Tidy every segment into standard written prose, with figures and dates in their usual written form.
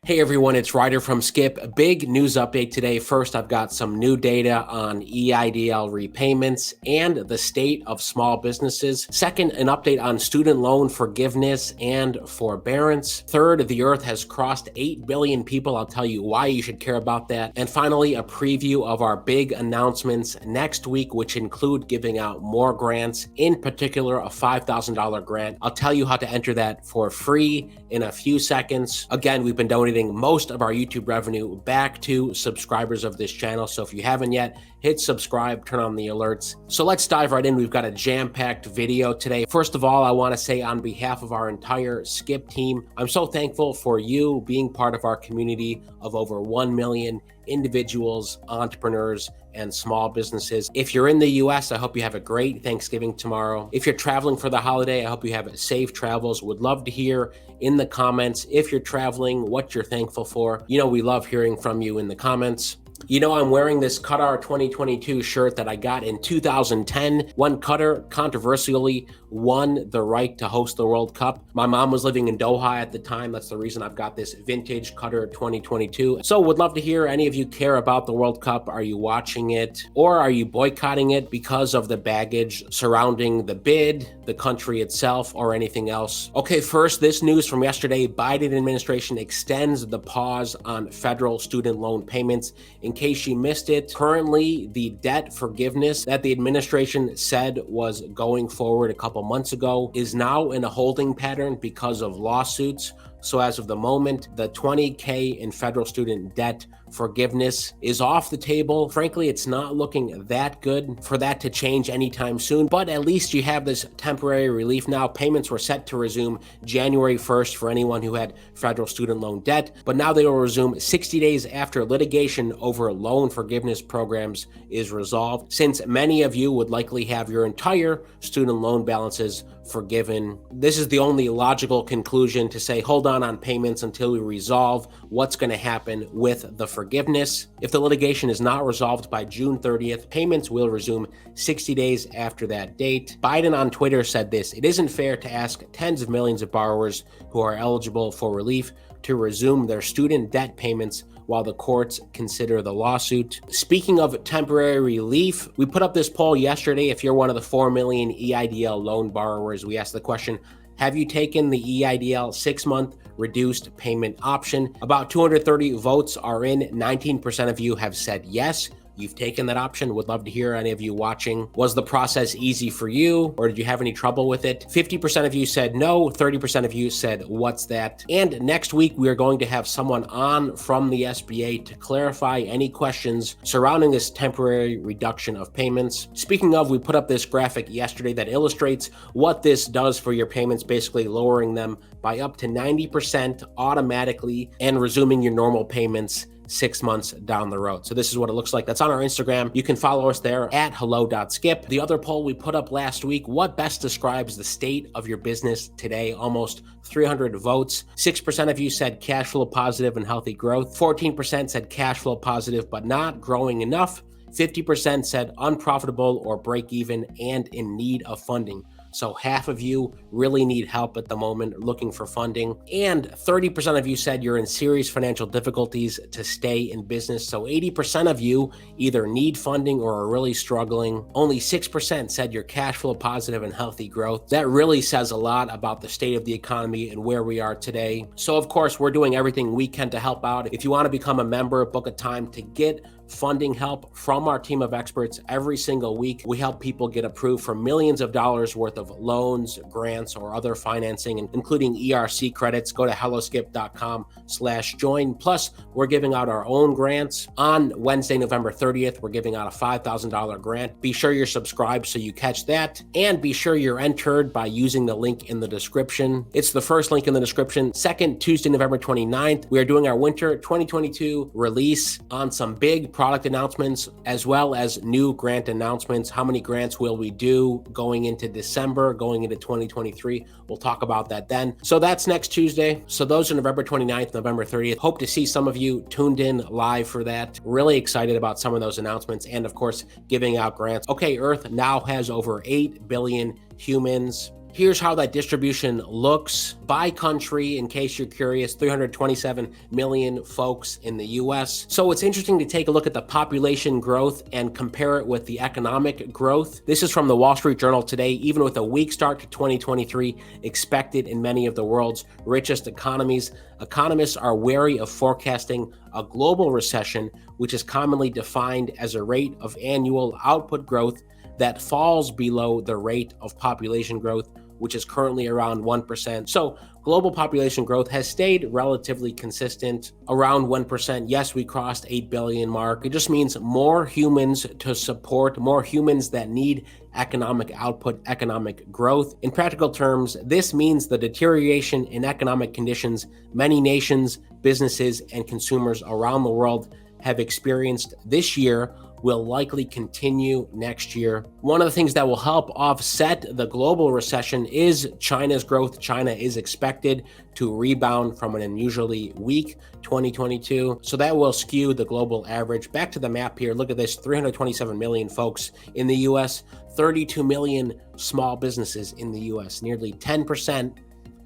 Hey everyone, it's Ryder from Skip. A big news update today. First, I've got some new data on EIDL repayments and the state of small businesses. Second, an update on student loan forgiveness and forbearance. Third, the earth has crossed 8 billion people. I'll tell you why you should care about that. And finally, a preview of our big announcements next week, which include giving out more grants, in particular a $5,000 grant. I'll tell you how to enter that for free in a few seconds. Again, we've been donating most of our YouTube revenue back to subscribers of this channel. So if you haven't yet, hit subscribe, turn on the alerts. So let's dive right in. We've got a jam-packed video today. First of all, I want to say on behalf of our entire Skip team, I'm so thankful for you being part of our community of over 1 million individuals, entrepreneurs, and small businesses. If you're in the US, I hope you have a great Thanksgiving tomorrow. If you're traveling for the holiday, I hope you have safe travels. Would love to hear in the comments if you're traveling, what you're thankful for. You know, we love hearing from you in the comments. You know, I'm wearing this Qatar 2022 shirt that I got in 2010 when Qatar controversially won the right to host the World Cup. My mom was living in Doha at the time. That's the reason I've got this vintage Qatar 2022. So would love to hear any of you care about the World Cup. Are you watching it or are you boycotting it because of the baggage surrounding the bid, the country itself, or anything else? Okay, first, this news from yesterday. Biden administration extends the pause on federal student loan payments. In case you missed it, currently the debt forgiveness that the administration said was going forward a couple months ago is now in a holding pattern because of lawsuits. So as of the moment, the $20K in federal student debt forgiveness is off the table. Frankly, it's not looking that good for that to change anytime soon, but at least you have this temporary relief now. Payments were set to resume January 1st for anyone who had federal student loan debt, but now they will resume 60 days after litigation over loan forgiveness programs is resolved, since many of you would likely have your entire student loan balances forgiven. This is the only logical conclusion to say, hold on payments until we resolve what's going to happen with the forgiveness. If the litigation is not resolved by June 30th, payments will resume 60 days after that date. Biden on Twitter said this: "It isn't fair to ask tens of millions of borrowers who are eligible for relief to resume their student debt payments while the courts consider the lawsuit." Speaking of temporary relief, we put up this poll yesterday. If you're one of the 4 million EIDL loan borrowers, we asked the question, have you taken the EIDL 6-month reduced payment option? About 230 votes are in. 19% of you have said yes, you've taken that option. Would love to hear any of you watching. Was the process easy for you, or did you have any trouble with it? 50% of you said no, 30% of you said what's that? And next week, we are going to have someone on from the SBA to clarify any questions surrounding this temporary reduction of payments. Speaking of, we put up this graphic yesterday that illustrates what this does for your payments, basically lowering them by up to 90% automatically and resuming your normal payments 6 months down the road. So this is what it looks like. That's on our Instagram. You can follow us there at hello.skip. The other poll we put up last week: what best describes the state of your business today? Almost 300 votes. 6% of you said cash flow positive and healthy growth. 14% said cash flow positive but not growing enough. 50% said unprofitable or break even and in need of funding. So half of you really need help at the moment, looking for funding. And 30% of you said you're in serious financial difficulties to stay in business. So 80% of you either need funding or are really struggling. Only 6% said you're cash flow positive and healthy growth. That really says a lot about the state of the economy and where we are today. So of course, we're doing everything we can to help out. If you want to become a member, book a time to get funding help from our team of experts every single week. We help people get approved for millions of dollars worth of loans, grants, or other financing, including ERC credits. Go to helloskip.com/join. Plus, we're giving out our own grants. On Wednesday, November 30th, we're giving out a $5,000 grant. Be sure you're subscribed so you catch that, and be sure you're entered by using the link in the description. It's the first link in the description. Second Tuesday, November 29th, we are doing our winter 2022 release on some big product announcements as well as new grant announcements. How many grants will we do going into December, going into 2023? We'll talk about that then. So that's next Tuesday. So those are November 29th, November 30th. Hope to see some of you tuned in live for that. Really excited about some of those announcements and of course, giving out grants. Okay, Earth now has over 8 billion humans. Here's how that distribution looks by country, in case you're curious. 327 million folks in the US. So it's interesting to take a look at the population growth and compare it with the economic growth. This is from the Wall Street Journal today. Even with a weak start to 2023 expected in many of the world's richest economies, economists are wary of forecasting a global recession, which is commonly defined as a rate of annual output growth that falls below the rate of population growth, which is currently around 1%. So global population growth has stayed relatively consistent around 1%. Yes, we crossed 8 billion mark. It just means more humans to support, more humans that need economic output, economic growth. In practical terms, this means the deterioration in economic conditions many nations, businesses, and consumers around the world have experienced this year will likely continue next year. One of the things that will help offset the global recession is China's growth. China is expected to rebound from an unusually weak 2022. So that will skew the global average. Back to the map here. Look at this, 327 million folks in the US, 32 million small businesses in the US. Nearly 10%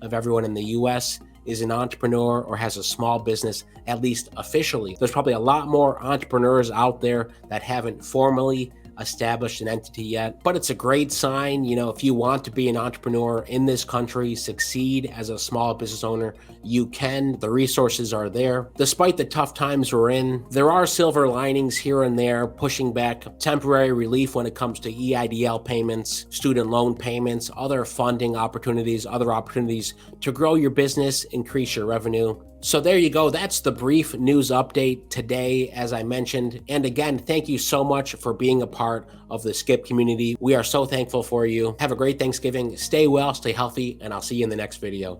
of everyone in the US is an entrepreneur or has a small business, at least officially. There's probably a lot more entrepreneurs out there that haven't formally established an entity yet, but it's a great sign. You know, if you want to be an entrepreneur in this country, succeed as a small business owner, you can. The resources are there. Despite the tough times we're in, there are silver linings here and there, pushing back temporary relief when it comes to EIDL payments, student loan payments, other funding opportunities, other opportunities to grow your business, increase your revenue. So there you go. That's the brief news update today, as I mentioned. And again, thank you so much for being a part of the Skip community. We are so thankful for you. Have a great Thanksgiving. Stay well, stay healthy, and I'll see you in the next video.